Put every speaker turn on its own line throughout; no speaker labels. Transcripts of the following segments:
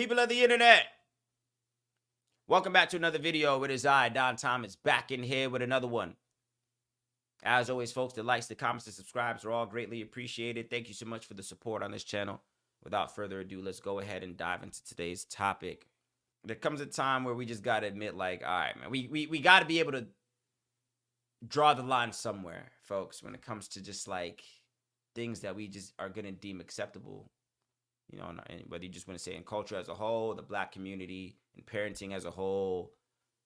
People of the internet, welcome back to another video. It is I, Don Thomas, back in here with another one. As always, folks, the likes, the comments, the subscribes are all greatly appreciated. Thank you so much for the support on this channel. Without further ado, let's go ahead and dive into today's topic. There comes a time where we just got to admit, like, all right, man, we got to be able to draw the line somewhere, folks, when it comes to just like things that we just are going to deem acceptable. You know, and whether you just want to say in culture as a whole, the black community, in parenting as a whole,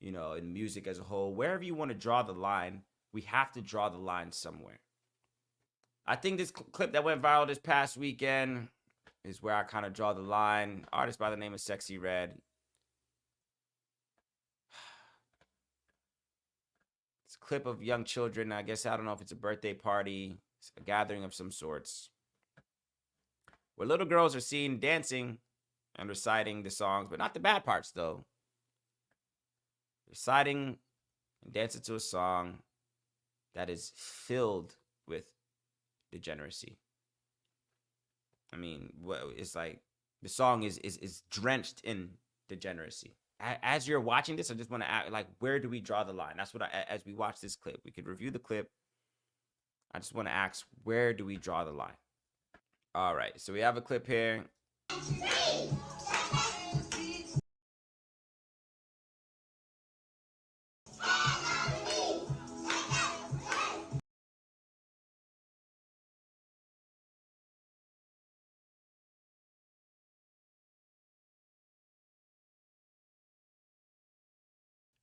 you know, in music as a whole, wherever you want to draw the line, we have to draw the line somewhere. I think this clip that went viral this past weekend is where I kind of draw the line. Artist by the name of Sexy Red. It's a clip of young children. I guess, I don't know if it's a birthday party, it's a gathering of some sorts, where little girls are seen dancing and reciting the songs, but not the bad parts, though. Reciting and dancing to a song that is filled with degeneracy. I mean, it's like the song is drenched in degeneracy. As you're watching this, I just want to ask, like, where do we draw the line? That's what as we watch this clip, we could review the clip. I just want to ask, where do we draw the line? All right, so we have a clip here.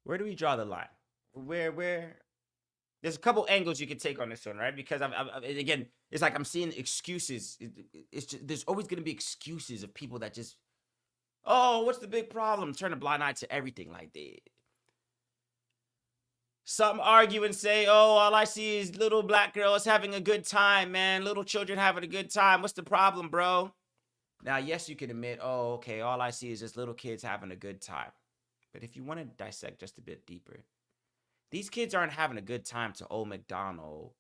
Where do we draw the line? Where? There's a couple angles you could take on this one, right? Because again, it's like I'm seeing excuses. It's just, there's always going to be excuses of people that just, oh, what's the big problem? Turn a blind eye to everything. Like some argue and say, oh, all I see is little black girls having a good time, man. Little children having a good time. What's the problem, bro? Now, yes, you can admit, oh, okay, all I see is just little kids having a good time. But if you want to dissect just a bit deeper, these kids aren't having a good time to Old MacDonald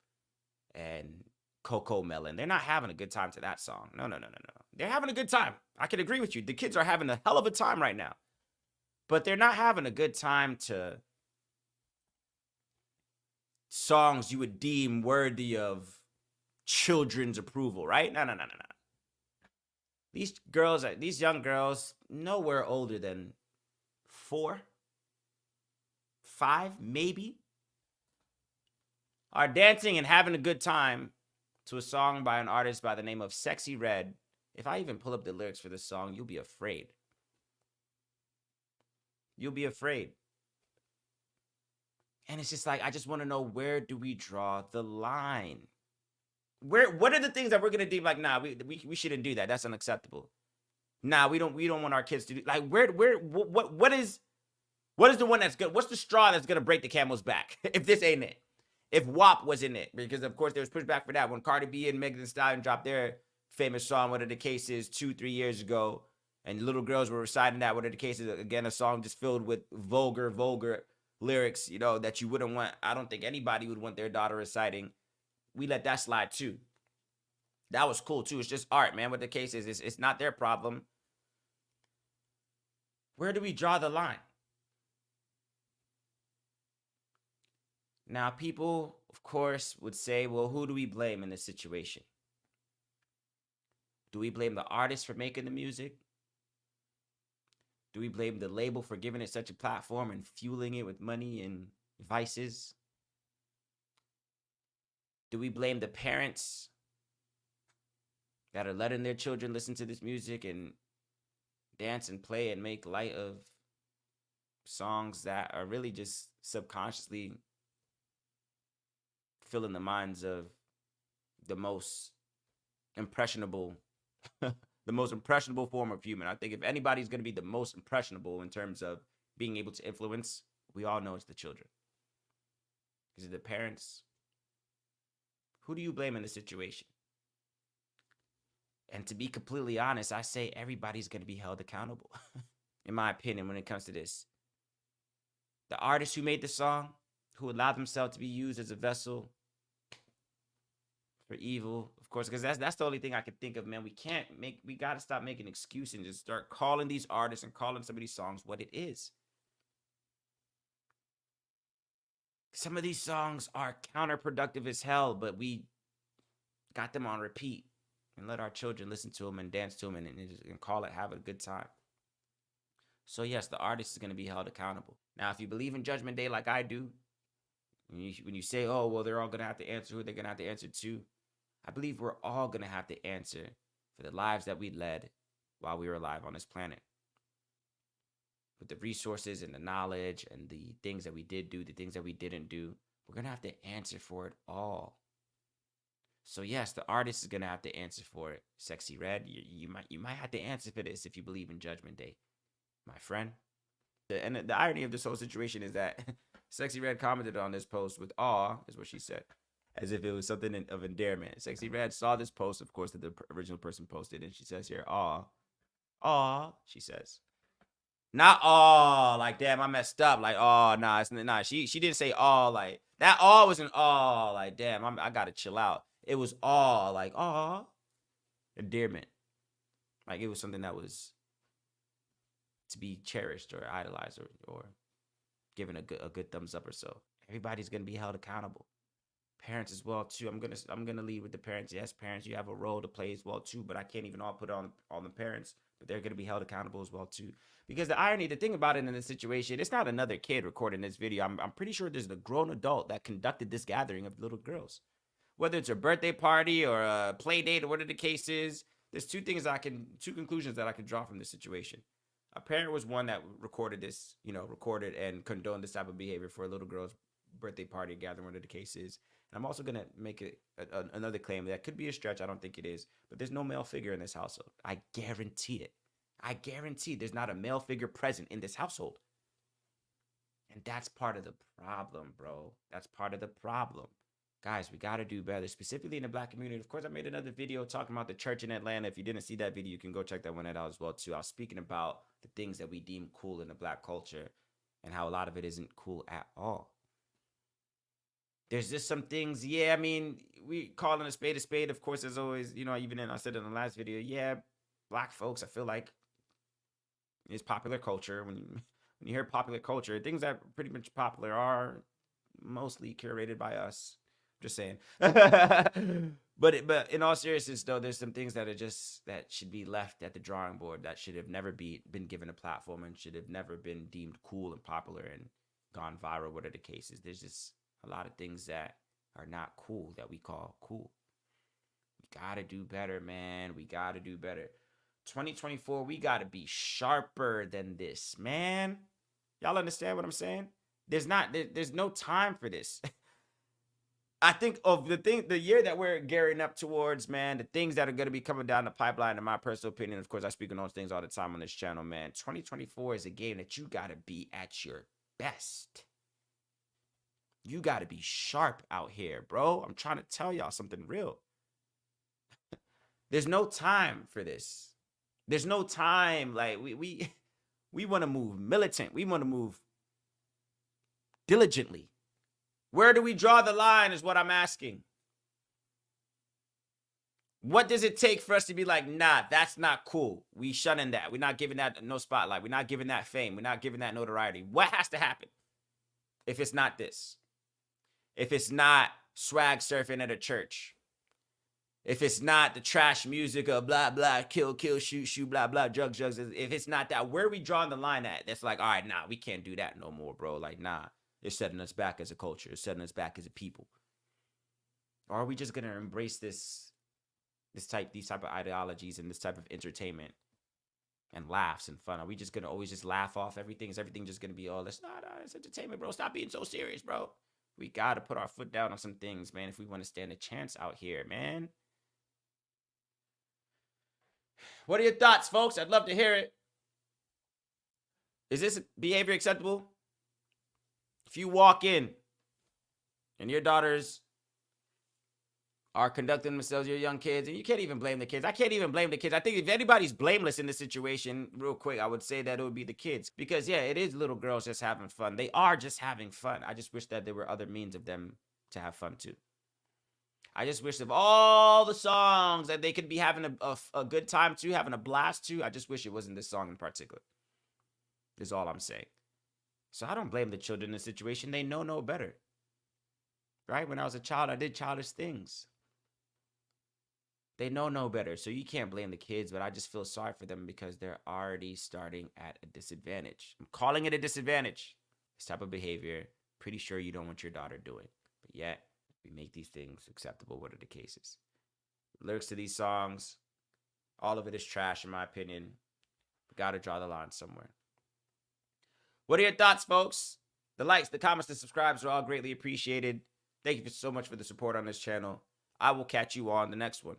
and Coco Melon. They're not having a good time to that song. No. They're having a good time. I can agree with you. The kids are having a hell of a time right now. But they're not having a good time to songs you would deem worthy of children's approval, right? No. These young girls, nowhere older than 4, 5, maybe, are dancing and having a good time to a song by an artist by the name of Sexy Red. If I even pull up the lyrics for this song, you'll be afraid. You'll be afraid. And it's just like, I just want to know, where do we draw the line? What are the things that we're gonna do? Like, nah, we shouldn't do that. That's unacceptable. Nah, we don't want our kids to do, like, what is the one that's good? What's the straw that's gonna break the camel's back? If this ain't it. If WAP was in it, because of course there was pushback for that when Cardi B and Megan Thee Stallion dropped their famous song, What Are the Cases, 2-3 years ago, and little girls were reciting that, What Are the Cases, again, a song just filled with vulgar lyrics, you know, that you wouldn't want. I don't think anybody would want their daughter reciting. We let that slide too. That was cool too. It's just art, man. What the case is, it's not their problem. Where do we draw the line? Now, people, of course, would say, well, who do we blame in this situation? Do we blame the artist for making the music? Do we blame the label for giving it such a platform and fueling it with money and vices? Do we blame the parents that are letting their children listen to this music and dance and play and make light of songs that are really just subconsciously filling the minds of the most impressionable the most impressionable form of human? I think if anybody's going to be the most impressionable in terms of being able to influence, we all know it's the children. Is it the parents? Who do you blame in this situation? And to be completely honest, I say everybody's going to be held accountable, in my opinion, when it comes to this. The artist who made the song, who allowed themselves to be used as a vessel for evil, of course, because that's the only thing I can think of, man. We got to stop making excuses and just start calling these artists and calling some of these songs what it is. Some of these songs are counterproductive as hell, but we got them on repeat and let our children listen to them and dance to them and call it have a good time. So yes, the artist is going to be held accountable. Now, if you believe in Judgment Day like I do, when you say, oh, well, they're all going to have to answer who they're going to have to answer to, I believe we're all going to have to answer for the lives that we led while we were alive on this planet. With the resources and the knowledge and the things that we did do, the things that we didn't do, we're going to have to answer for it all. So yes, the artist is going to have to answer for it. Sexy Red, you might have to answer for this if you believe in Judgment Day, my friend. And the irony of this whole situation is that Sexy Red commented on this post with awe, is what she said, as if it was something of endearment. Sexy Red saw this post, of course, that the original person posted, and she says here, aw, she says. Not aw, like, damn, I messed up. Like, oh, nah, it's nah. She didn't say aw, like, that aw wasn't aw, like, damn, I gotta chill out. It was aw, like, aw, endearment. Like, it was something that was to be cherished or idolized or given a good thumbs up or so. Everybody's gonna be held accountable. Parents as well too. I'm gonna lead with the parents. Yes, parents, you have a role to play as well too. But I can't even all put it on the parents. But they're gonna be held accountable as well too. Because the thing about it in this situation, it's not another kid recording this video. I'm pretty sure there's a grown adult that conducted this gathering of little girls. Whether it's a birthday party or a play date or whatever the case is, there's two conclusions that I can draw from this situation. A parent was one that recorded this, recorded and condoned this type of behavior for a little girl's birthday party gathering, whatever the case is. And I'm also going to make another claim that could be a stretch. I don't think it is. But there's no male figure in this household. I guarantee it. I guarantee there's not a male figure present in this household. And that's part of the problem, bro. That's part of the problem. Guys, we got to do better, specifically in the Black community. Of course, I made another video talking about the church in Atlanta. If you didn't see that video, you can go check that one out as well, too. I was speaking about the things that we deem cool in the Black culture and how a lot of it isn't cool at all. There's just some things, yeah, I mean, we calling a spade, of course, as always, I said in the last video, yeah, Black folks, I feel like it's popular culture. When you hear popular culture, things that are pretty much popular are mostly curated by us. Just saying. But in all seriousness, though, there's some things that should be left at the drawing board, that should have never been given a platform and should have never been deemed cool and popular and gone viral, whatever the case is. There's just a lot of things that are not cool that we call cool. We got to do better, man. We got to do better. 2024, we got to be sharper than this, man. Y'all understand what I'm saying? There's no time for this. I think of the year that we're gearing up towards, man, the things that are going to be coming down the pipeline, in my personal opinion, of course, I speak on those things all the time on this channel, man. 2024 is a game that you got to be at your best. You got to be sharp out here, bro. I'm trying to tell y'all something real. There's no time for this. There's no time. Like, we want to move militant. We want to move diligently. Where do we draw the line is what I'm asking. What does it take for us to be like, nah, that's not cool. We shunning that. We're not giving that no spotlight. We're not giving that fame. We're not giving that notoriety. What has to happen if it's not this? If it's not swag surfing at a church? If it's not the trash music of blah, blah, kill, shoot, blah, blah, drugs. If it's not that, where are we drawing the line at? That's like, all right, nah, we can't do that no more, bro. Like, nah. It's setting us back as a culture. It's setting us back as a people. Or are we just gonna embrace these type of ideologies and this type of entertainment and laughs and fun? Are we just gonna always just laugh off everything? Is everything just gonna be all this? Nah, it's entertainment, bro. Stop being so serious, bro. We gotta put our foot down on some things, man, if we want to stand a chance out here, man. What are your thoughts, folks? I'd love to hear it. Is this behavior acceptable? If you walk in and your daughters are conducting themselves, your young kids, and you can't even blame the kids. I can't even blame the kids. I think if anybody's blameless in this situation, real quick, I would say that it would be the kids. Because, yeah, it is little girls just having fun. They are just having fun. I just wish that there were other means of them to have fun, too. I just wish of all the songs that they could be having a good time to, having a blast to, I just wish it wasn't this song in particular. Is all I'm saying. So I don't blame the children in the situation. They know no better. Right? When I was a child, I did childish things. They know no better. So you can't blame the kids, but I just feel sorry for them because they're already starting at a disadvantage. I'm calling it a disadvantage. This type of behavior, pretty sure you don't want your daughter doing. But yet, we make these things acceptable. What are the cases? Lyrics to these songs, all of it is trash in my opinion. We gotta draw the line somewhere. What are your thoughts, folks? The likes, the comments, the subscribes are all greatly appreciated. Thank you so much for the support on this channel. I will catch you on the next one.